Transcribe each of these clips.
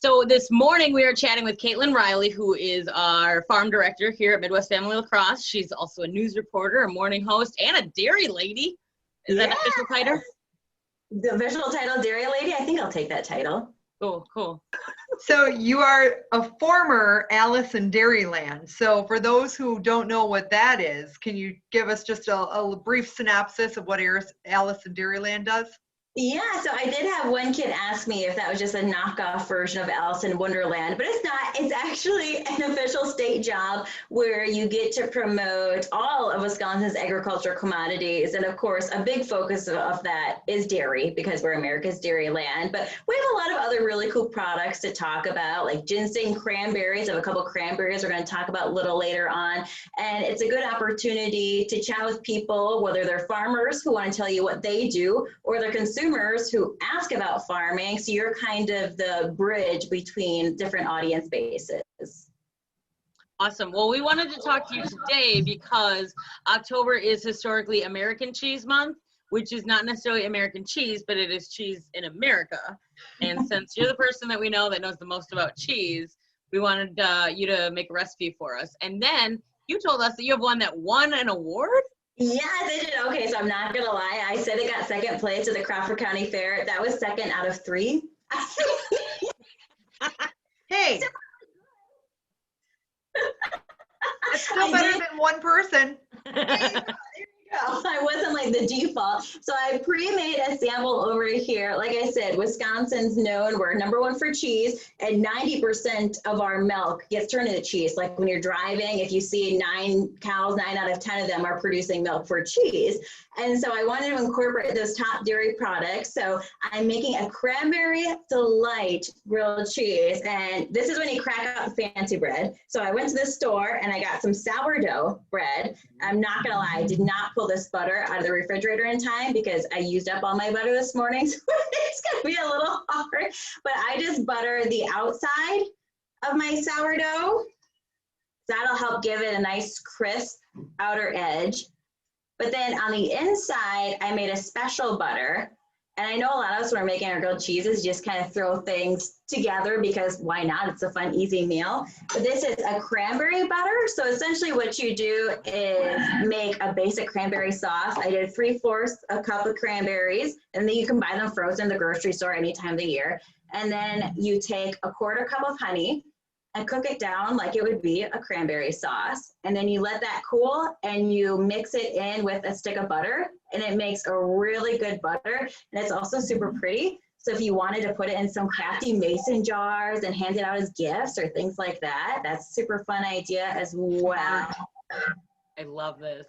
So this morning we are chatting with Kaitlyn Riley, who is our farm director here at Midwest Family Lacrosse. She's also a news reporter, a morning host, and a dairy lady. Is that an official title? The official title, dairy lady? I think I'll take that title. Cool. So you are a former Alice in Dairyland. So for those who don't know what that is, can you give us just a brief synopsis of what Alice in Dairyland does? Yeah, so I did have one kid ask me if that was just a knockoff version of Alice in Wonderland, but it's not. It's actually an official state job where you get to promote all of Wisconsin's agricultural commodities. And of course, a big focus of that is dairy because we're America's dairy land. But we have a lot of other really cool products to talk about, like ginseng cranberries. I have a couple cranberries we're going to talk about a little later on. And it's a good opportunity to chat with people, whether they're farmers who want to tell you what they do or they're consumers who ask about farming. So you're kind of the bridge between different audience bases. Awesome. Well, we wanted to talk to you today because October is historically American Cheese Month, which is not necessarily American cheese, but it is cheese in America. And since you're the person that we know that knows the most about cheese, we wanted you to make a recipe for us. And then you told us that you have one that won an award? Yes, I did. Okay, so I'm not gonna lie. I said it got second place at the Crawford County Fair. That was second out of 3. Hey, it's still better than one person. I wasn't like the default. So I pre-made a sample over here. Like I said, Wisconsin's known, we're #1 for cheese, and 90% of our milk gets turned into cheese. Like when you're driving, if you see 9 cows, 9 out of 10 of them are producing milk for cheese. And so I wanted to incorporate those top dairy products. So I'm making a Cranberry Delight grilled cheese. And this is when you crack out the fancy bread. So I went to the store and I got some sourdough bread. I'm not gonna lie, I did not pull this butter out of the refrigerator in time because I used up all my butter this morning. So it's gonna be a little hard, but I just butter the outside of my sourdough. That'll help give it a nice crisp outer edge. But then on the inside, I made a special butter. And I know a lot of us when we're making our grilled cheeses just kind of throw things together because why not? It's a fun, easy meal. But this is a cranberry butter. So essentially what you do is make a basic cranberry sauce. I did 3/4 a cup of cranberries, and then you can buy them frozen in the grocery store any time of the year. And then you take a 1/4 cup of honey and cook it down like it would be a cranberry sauce. And then you let that cool and you mix it in with a stick of butter, and it makes a really good butter. And it's also super pretty. So if you wanted to put it in some crafty mason jars and hand it out as gifts or things like that, that's a super fun idea as well. I love this.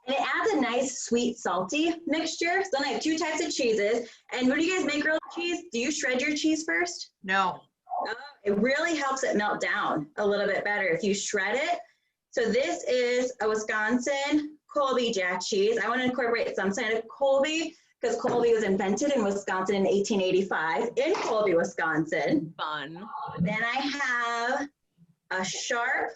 And it adds a nice sweet salty mixture. So then I have 2 types of cheeses. And when you guys make grilled cheese, do you shred your cheese first? No. It really helps it melt down a little bit better if you shred it. So this is a Wisconsin Colby Jack cheese. I want to incorporate some kind of Colby because Colby was invented in Wisconsin in 1885 in Colby, Wisconsin. Fun. Then I have a sharp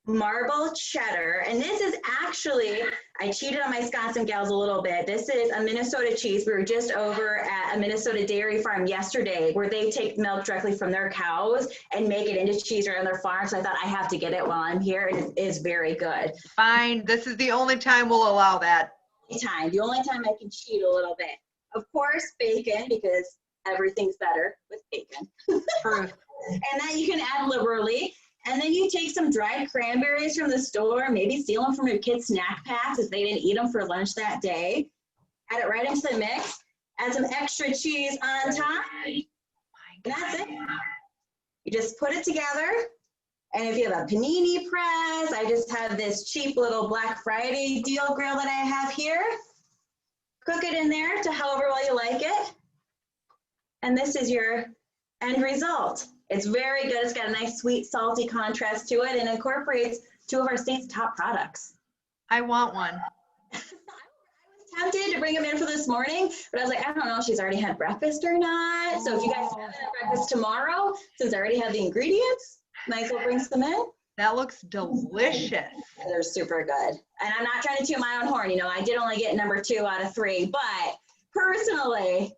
marble cheddar, and this is actually, I cheated on my Wisconsin gals a little bit. This is a Minnesota cheese. We were just over at a Minnesota dairy farm yesterday where they take milk directly from their cows and make it into cheese right on their farm. So I thought I have to get it while I'm here. It is very good. Fine. This is the only time we'll allow that. The only time I can cheat a little bit. Of course, bacon, because everything's better with bacon. Truth. And then you can add liberally. And then you take some dried cranberries from the store, maybe steal them from your kids' snack packs if they didn't eat them for lunch that day. Add it right into the mix. Add some extra cheese on top. And that's it. You just put it together. And if you have a panini press, I just have this cheap little Black Friday deal grill that I have here. Cook it in there to however well you like it. And this is your end result. It's very good. It's got a nice, sweet, salty contrast to it and incorporates 2 of our state's top products. I want one. I was tempted to bring them in for this morning, but I was like, I don't know if she's already had breakfast or not. So if you guys have breakfast tomorrow, since I already have the ingredients, might as well bring some in. That looks delicious. They're super good. And I'm not trying to toot my own horn. You know, I did only get #2 out of 3, but personally,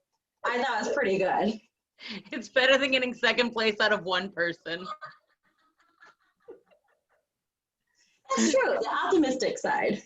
I thought it was pretty good. It's better than getting second place out of one person. That's true, the optimistic side.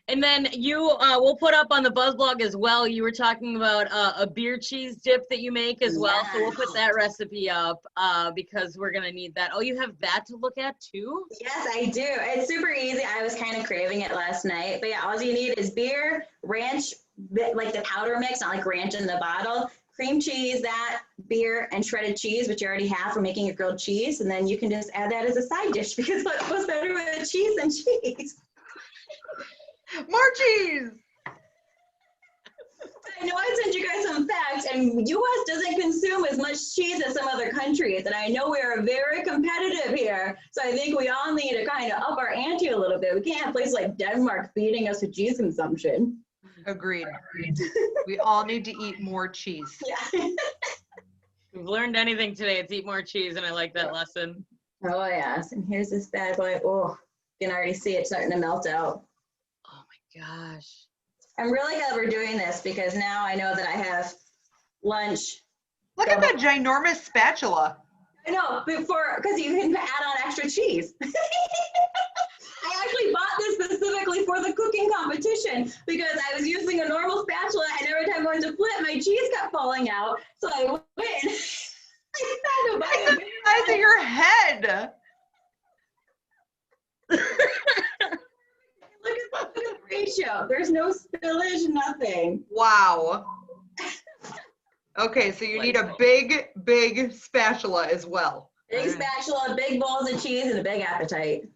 And then we'll put up on the Buzz blog as well. You were talking about a beer cheese dip that you make as well. So we'll put that recipe up because we're going to need that. Oh, you have that to look at too? Yes, I do. It's super easy. I was kind of craving it last night. But yeah, all you need is beer, ranch, like the powder mix, not like ranch in the bottle, cream cheese, that, beer, and shredded cheese, which you already have for making a grilled cheese. And then you can just add that as a side dish because what goes better with cheese than cheese? More cheese. I know I sent you guys some facts, and U.S. doesn't consume as much cheese as some other countries, and I know we are very competitive here, so I think we all need to kind of up our ante a little bit. We can't have places like Denmark feeding us with cheese consumption. Agreed. We all need to eat more cheese. Yeah. We've learned anything today, it's eat more cheese, and I like that lesson. Oh, yes, and here's this bad boy. Oh, you can already see it starting to melt out. Oh my gosh. I'm really glad we're doing this because now I know that I have lunch. Look at that ginormous spatula. I know, because you can add on extra cheese. I actually bought this specifically for the cooking competition because I was using a normal spatula and every time I went to flip, my cheese kept falling out. So I went and I had to buy It's the size of your head. Look at the ratio. There's no spillage, nothing. Wow. Okay, so you need a big spatula as well. Big spatula, big bowls of cheese, and a big appetite.